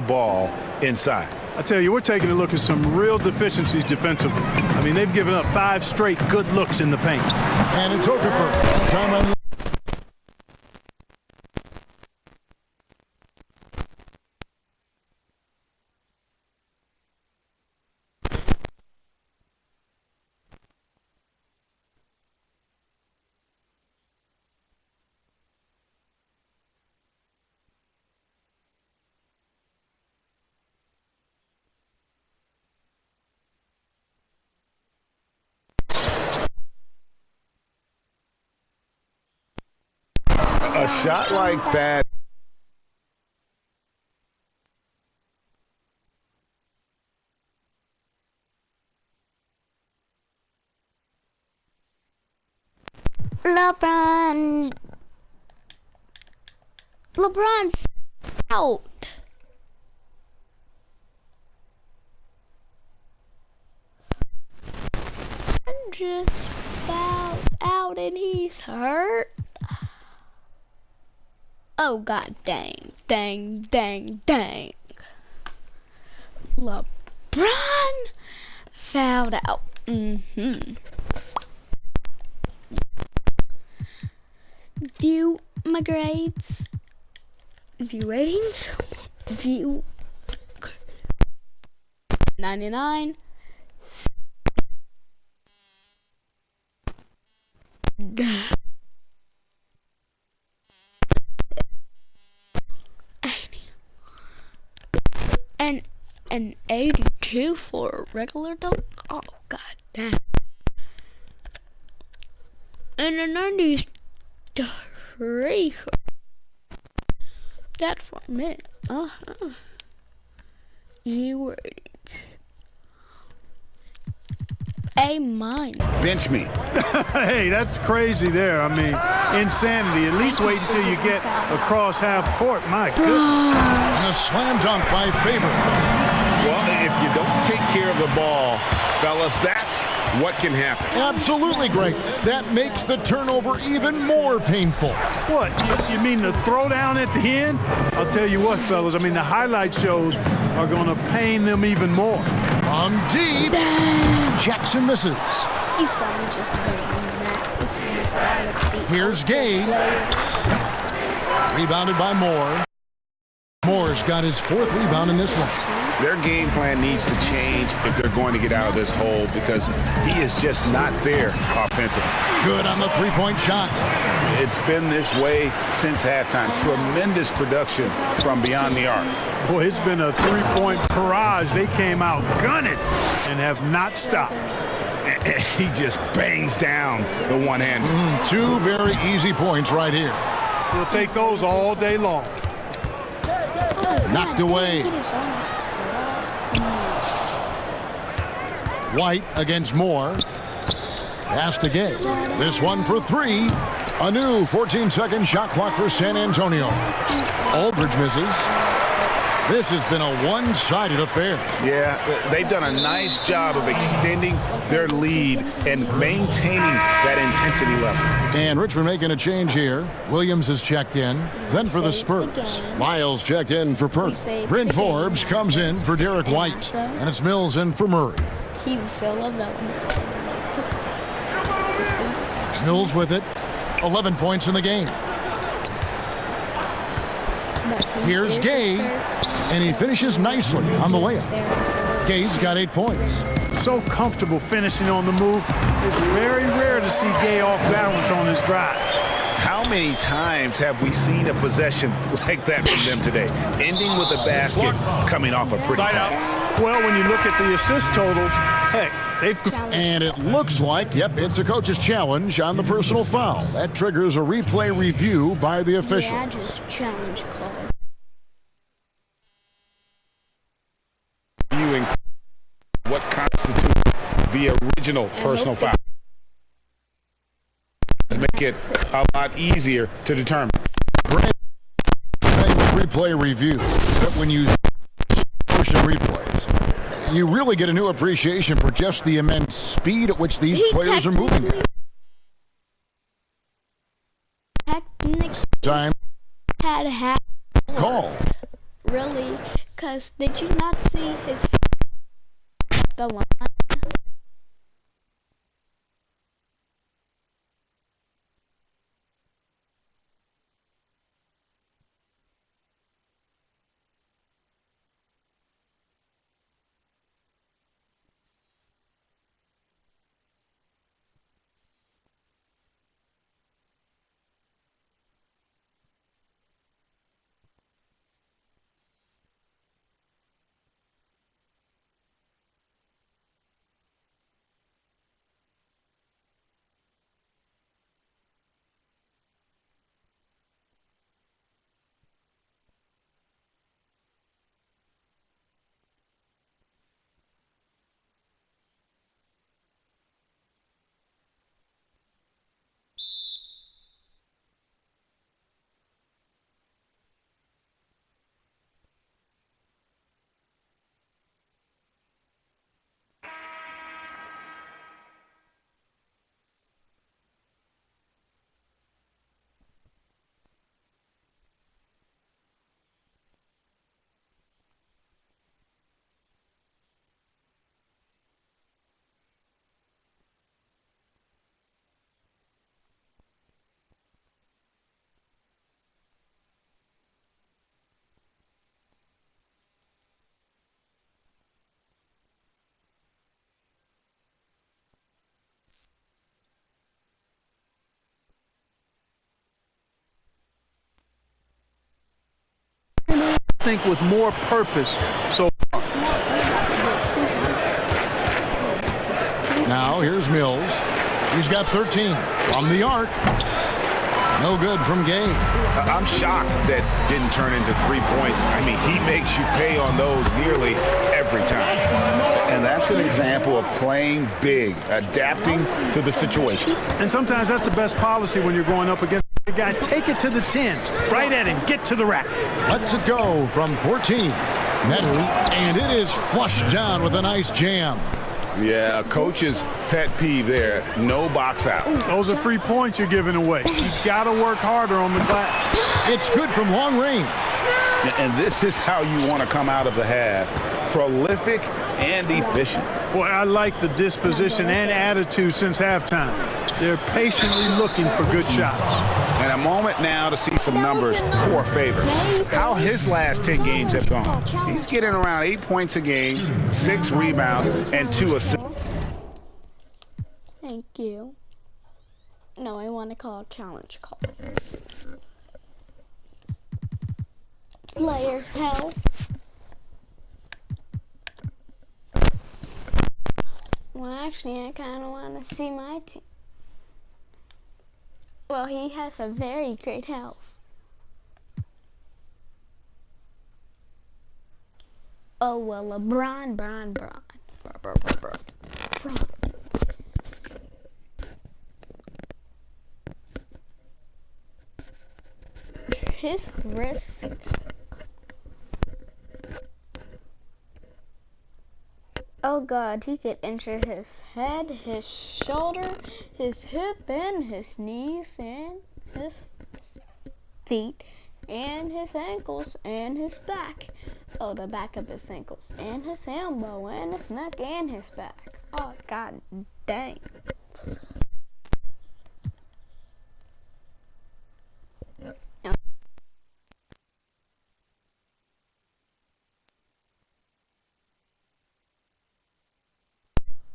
ball inside. I tell you, we're taking a look at some real deficiencies defensively. I mean, they've given up 5 straight good looks in the paint. And it's Okafor. Time on. A shot like that. LeBron out. Just fouled out and he's hurt. Oh god dang. LeBron fouled out. View my grades. View ratings. View 99. And 82 for a regular dunk. Oh god damn. And a 93. That for a minute. You were A-. Bench me. Hey, that's crazy there. I mean, insanity. At least wait until you get across half court. My goodness. And a slam dunk by Favors. Well, if you don't take care of the ball, fellas, that's what can happen. Absolutely, Greg. That makes the turnover even more painful. What? You mean the throwdown at the end? I'll tell you what, fellas. I mean, the highlight shows are going to pain them even more. From deep, Jackson misses. You saw me just that. Here's Gay. Rebounded by Moore. Moore's got his 4th rebound in this one. Their game plan needs to change if they're going to get out of this hole because he is just not there offensively. Good on the three-point shot. It's been this way since halftime. Tremendous production from beyond the arc. Boy, it's been a three-point barrage. They came out gunning and have not stopped. He just bangs down the one-hander. 2 very easy points right here. He'll take those all day long. Knocked away. White against Moore. Pass to Gay. This one for 3. A new 14-second shot clock for San Antonio. Aldridge misses. This has been a one-sided affair. Yeah, they've done a nice job of extending their lead and maintaining that intensity level. And Richmond making a change here. Williams is checked in. Then for the Spurs, Miles checked in for Perk. Bryn Forbes comes in for Derek White. And it's Mills in for Murray. He was still available. Mills with it. 11 points in the game. Here's Gay, and he finishes nicely on the layup. Gay's got 8 points. So comfortable finishing on the move. It's very rare to see Gay off balance on his drive. How many times have we seen a possession like that from them today? Ending with a basket, coming off a pretty pass. Well, when you look at the assist totals, heck, they've... And it looks like, yep, it's a coach's challenge on the personal foul. That triggers a replay review by the official. Yeah, just challenge call. What constitutes the original personal foul. Make it a lot easier to determine. Great replay review. But when you motion replays, you really get a new appreciation for just the immense speed at which these players are moving. Technically Time had call. really, Because did you not see his the line? I think with more purpose. So Now here's Mills. He's got 13 from the arc. No good from Gabe. I'm shocked that didn't turn into 3 points. I mean, he makes you pay on those nearly every time. And that's an example of playing big, adapting to the situation. And sometimes that's the best policy when you're going up against the guy. Take it to the 10. Right at him. Get to the rack. Lets it go from 14. Medley, and it is flushed down with a nice jam. Yeah, a coach's pet peeve there. No box out. Those are 3 points you're giving away. You got to work harder on the glass. It's good from long range. And this is how you want to come out of the half. Prolific and efficient. Boy, I like the disposition and attitude since halftime. They're patiently looking for good shots. And a moment now to see some numbers pour favor. How his last 10 games have gone. He's getting around 8 points a game, 6 rebounds, and 2 assists. Thank you. No, I want to call a challenge call. Players help. Well, actually, I kind of want to see my team. Well, he has a very great health. Oh, well, LeBron. His wrist. Oh God, he could injure his head, his shoulder, his hip, and his knees, and his feet, and his ankles, and his back. Oh, the back of his ankles, and his elbow, and his neck, and his back. Oh God dang.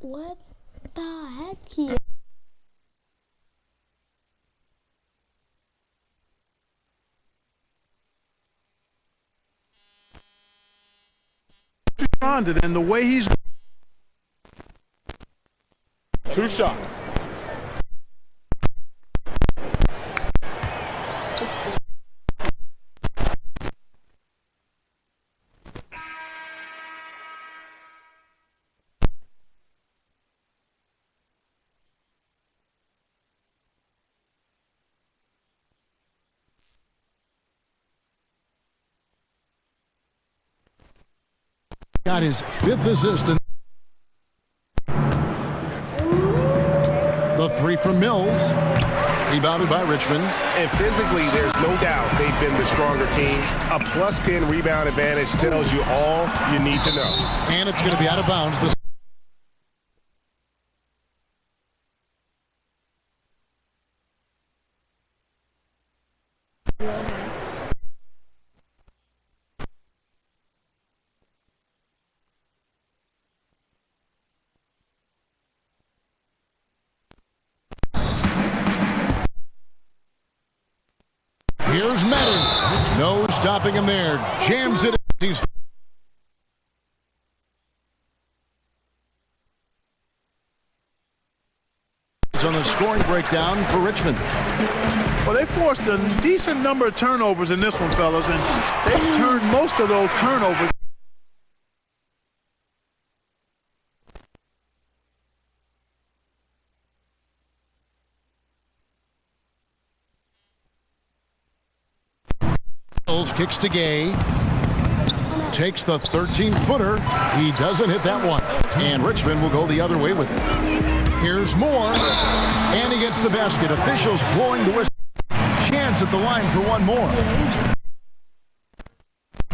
What the heck? He responded, and the way he's 2 shots. just Got his 5th assist. The 3 from Mills. Rebounded by Richmond. And physically, there's no doubt they've been the stronger team. A plus 10 rebound advantage tells you all you need to know. And it's going to be out of bounds. Here's Medu. No stopping him there. Jams it. He's on the scoring breakdown for Richmond. Well, they forced a decent number of turnovers in this one, fellas, and they turned most of those turnovers. Kicks to Gay. Takes the 13-footer. He doesn't hit that one. And Richmond will go the other way with it. Here's Moore. And he gets the basket. Officials blowing the whistle. Chance at the line for one more.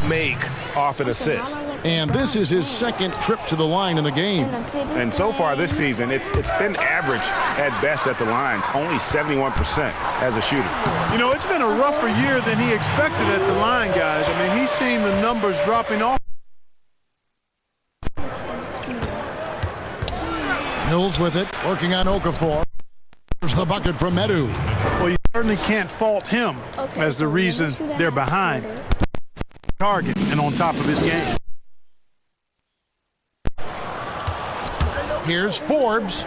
Make off an assist. And this is his second trip to the line in the game. And so far this season, it's been average at best at the line. Only 71% as a shooter. You know, it's been a rougher year than he expected at the line, guys. I mean, he's seen the numbers dropping off. Mills with it, working on Okafor. There's the bucket from Medu. Well, you certainly can't fault him as the reason they're behind. Target and on top of his game. Here's Forbes.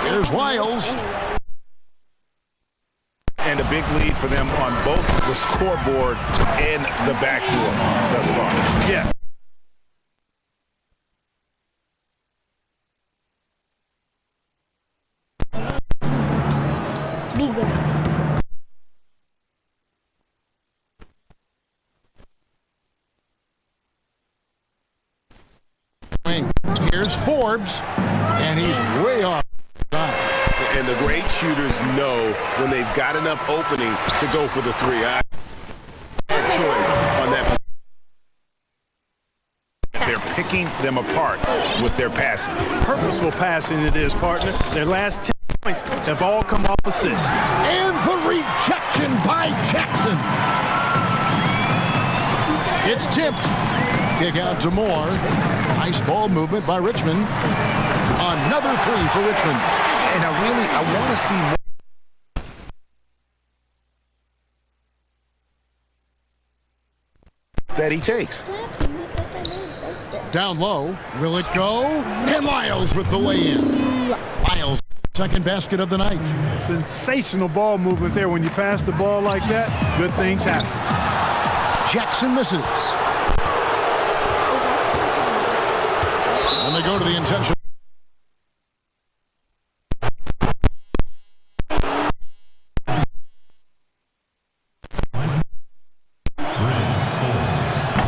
Here's Wiles. And a big lead for them on both the scoreboard and the backboard thus far. Yeah. Be good. Here's Forbes, and he's way off. And the great shooters know when they've got enough opening to go for the three. Choice on that. They're picking them apart with their passing. Purposeful passing it is, partner. Their last 10 points have all come off assists. And the rejection by Jackson. It's tipped. Kick out to Moore. Nice ball movement by Richmond. Another three for Richmond. And I want to see more that he takes. Down low. Will it go? And Lyles with the lay-in. Lyles, second basket of the night. Sensational ball movement there. When you pass the ball like that, good things happen. Jackson misses. And they go to the intention.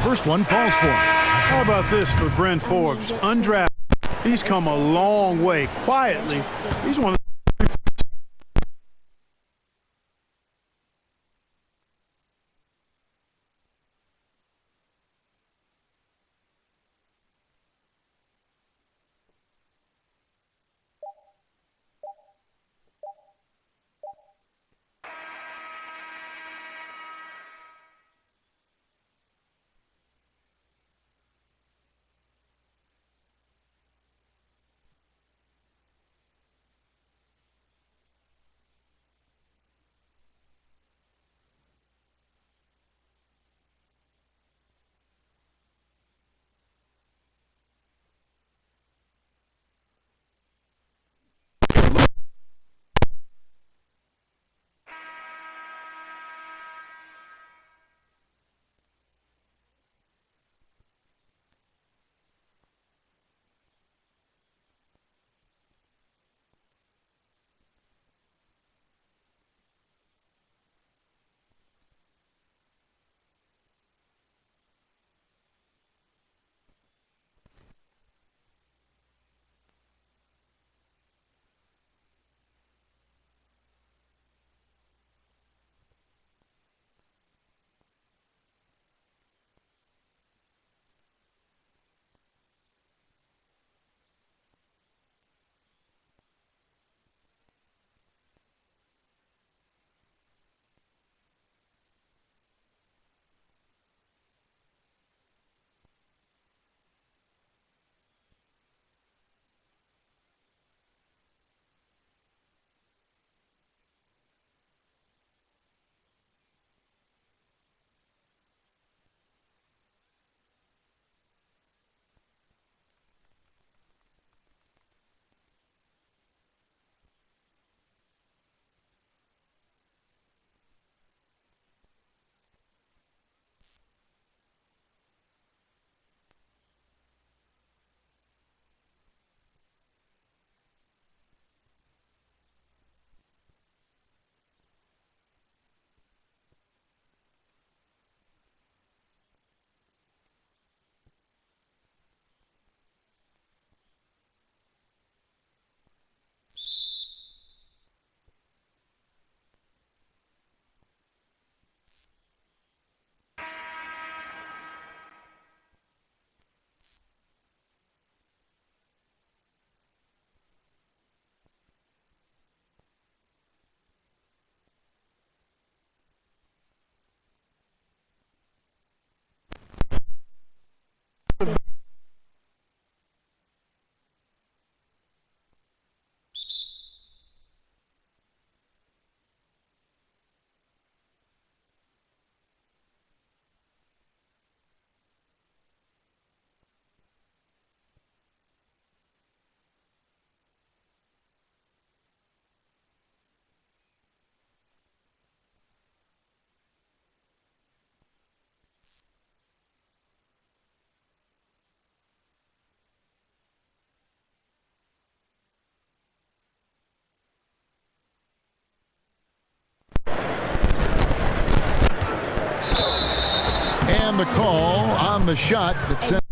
First one falls for him. How about this for Brent Forbes? Undrafted. He's come a long way. Quietly, he's one of And the call on the shot that sent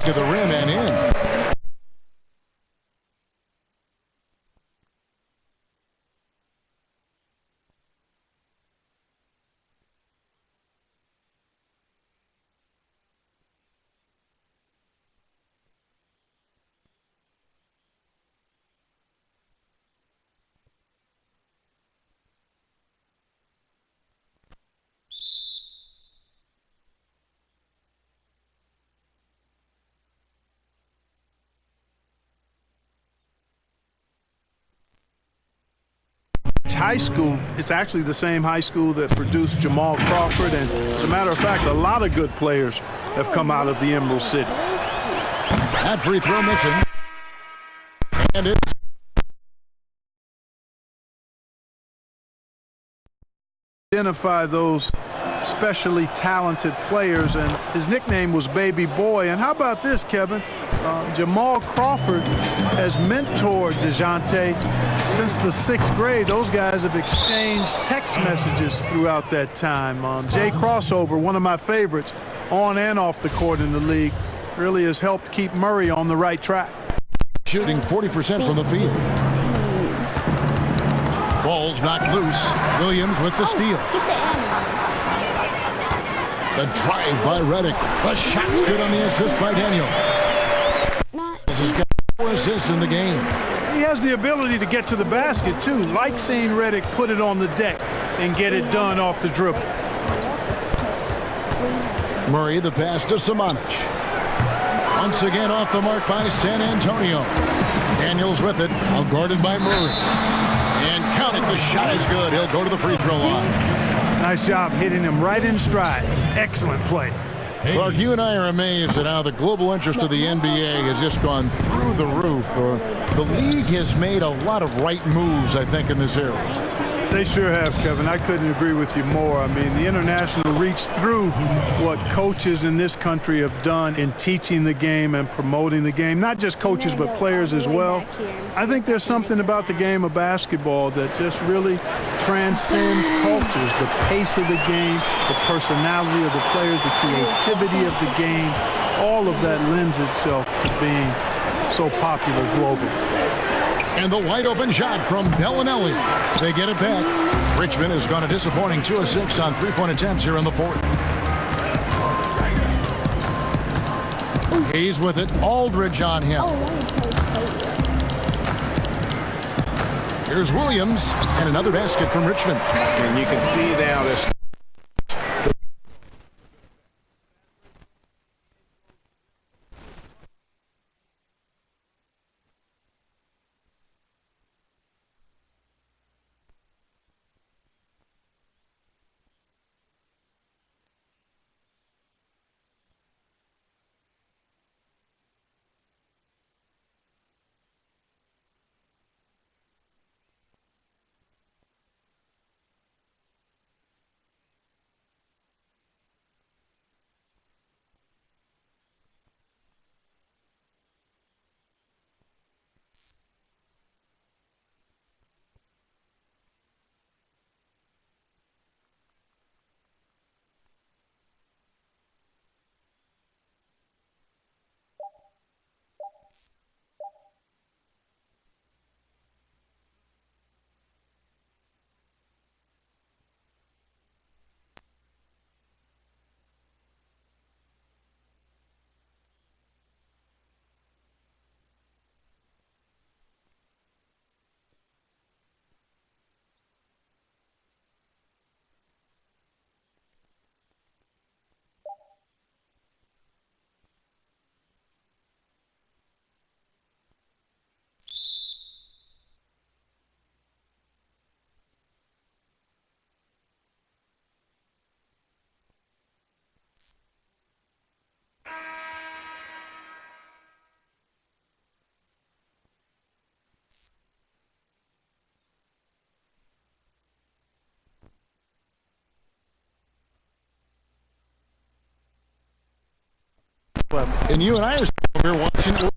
to the rim and in. High school, it's actually the same high school that produced Jamal Crawford, and as a matter of fact, a lot of good players have come out of the Emerald City. That free throw missing. And it's identify those specially talented players, and his nickname was Baby Boy. And how about this, Kevin? Jamal Crawford has mentored DeJounte since the 6th grade. Those guys have exchanged text messages throughout that time. Jay Crossover, one of my favorites, on and off the court in the league, really has helped keep Murray on the right track. shooting 40% from the field. Ball's knocked loose. Williams with the steal. The drive by Reddick. The shot's good on the assist by Daniels. This has got 4 assists in the game. He has the ability to get to the basket, too. Like seeing Reddick put it on the deck and get it done off the dribble. Murray, the pass to Samanic. Once again off the mark by San Antonio. Daniels with it, now guarded by Murray. And count it, the shot is good. He'll go to the free throw line. Nice job hitting him right in stride. Excellent play. Clark, you and I are amazed at how the global interest of the NBA has just gone through the roof. The league has made a lot of right moves, I think, in this area. They sure have, Kevin. I couldn't agree with you more. I mean, the international reach through what coaches in this country have done in teaching the game and promoting the game. Not just coaches, but players as well. I think there's something about the game of basketball that just really transcends cultures. The pace of the game, the personality of the players, the creativity of the game, all of that lends itself to being so popular globally. And the wide open shot from Bellinelli. They get it back. Richmond has gone a disappointing 2 of 6 on 3-point attempts here in the fourth. Hayes with it. Aldridge on him. Here's Williams and another basket from Richmond. And you can see now this. level. And you and I are here watching.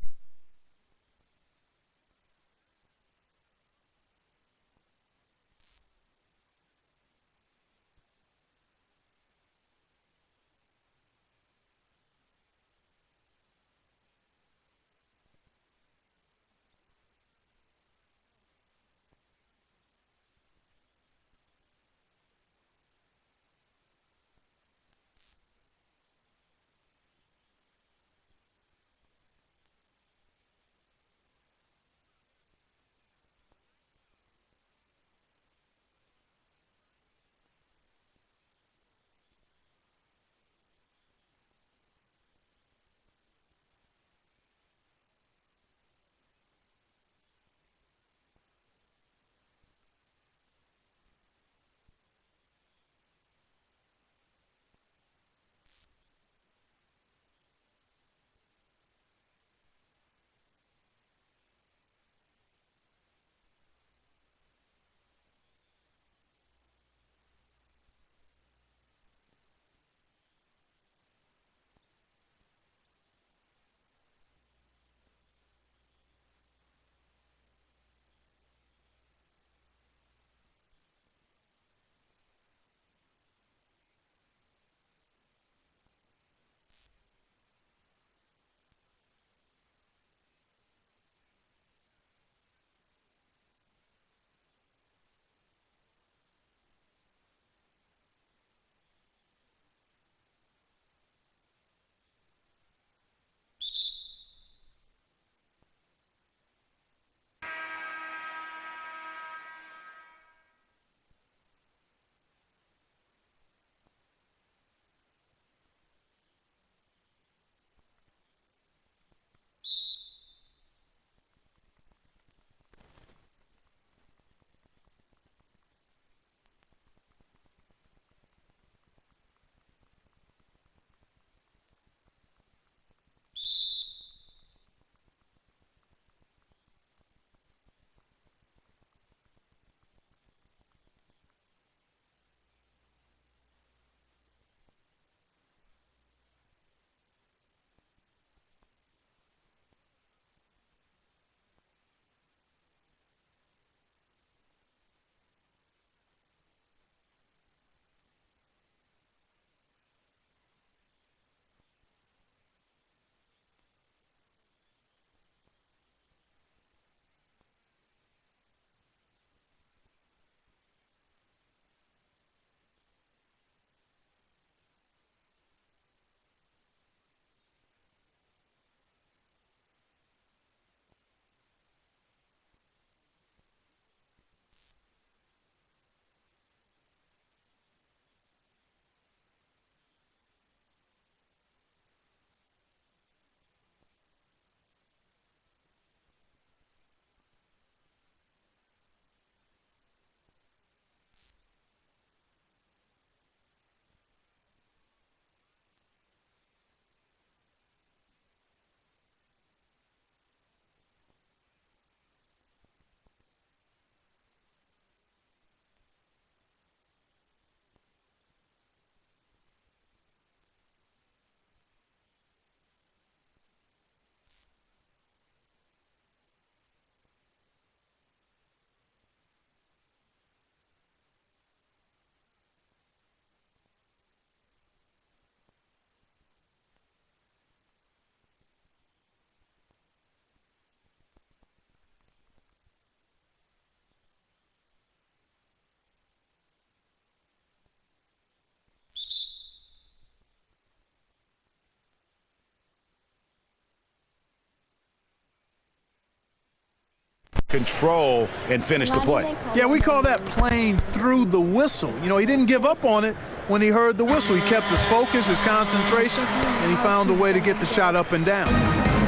Control and finish the play. Yeah, we call that playing through the whistle. You know, he didn't give up on it when he heard the whistle. He kept his focus, his concentration, and he found a way to get the shot up and down.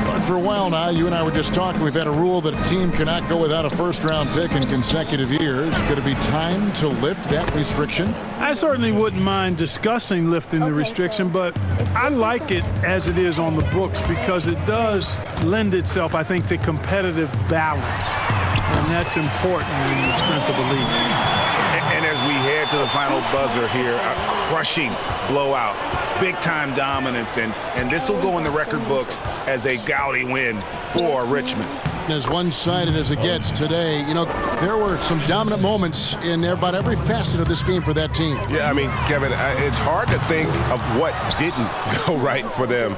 But for a while now, you and I were just talking, we've had a rule that a team cannot go without a first-round pick in consecutive years. Could it be time to lift that restriction? I certainly wouldn't mind discussing lifting the restriction, but I like it as it is on the books because it does lend itself, I think, to competitive balance. And that's important in the strength of a league. And as we head to the final buzzer here, a crushing blowout big-time dominance, and this will go in the record books as a gaudy win for Richmond. As one-sided as it gets today, you know, there were some dominant moments in about every facet of this game for that team. Yeah, I mean, Kevin, it's hard to think of what didn't go right for them.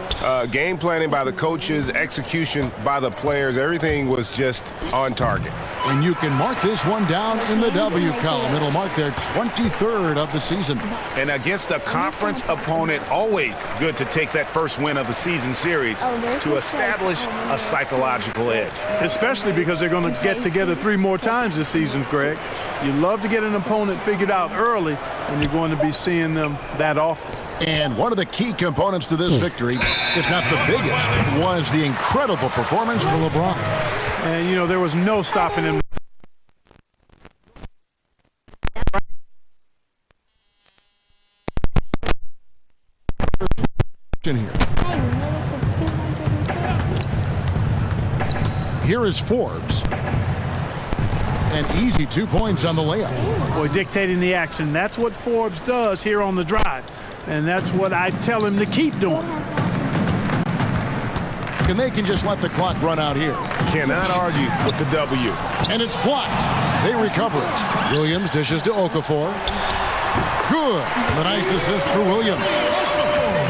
Game planning by the coaches, execution by the players, everything was just on target. And you can mark this one down in the W column. It'll mark their 23rd of the season. And against a conference opponent, always good to take that first win of the season series to establish a psychological edge. Especially because they're going to get together 3 more times this season, Greg. You love to get an opponent figured out early, and you're going to be seeing them that often. And one of the key components to this victory, if not the biggest, was the incredible performance from LeBron. And, you know, there was no stopping him. In here. Here is Forbes. An easy 2 points on the layup. Boy, dictating the action. That's what Forbes does here on the drive. And that's what I tell him to keep doing. And they can just let the clock run out here. Cannot argue with the W. And it's blocked. They recover it. Williams dishes to Okafor. Good. The nice assist for Williams.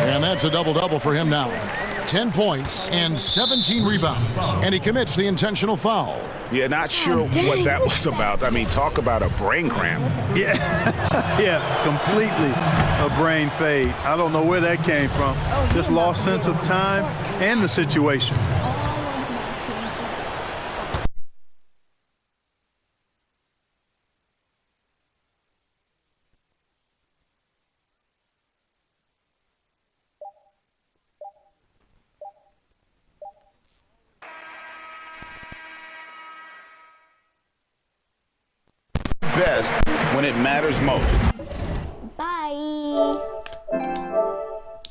And that's a double-double for him now. 10 points and 17 rebounds. And he commits the intentional foul. Yeah, not sure what that was about. I mean, talk about a brain cramp. Yeah, yeah, completely a brain fade. I don't know where that came from. Just lost sense of time and the situation. Best when it matters most.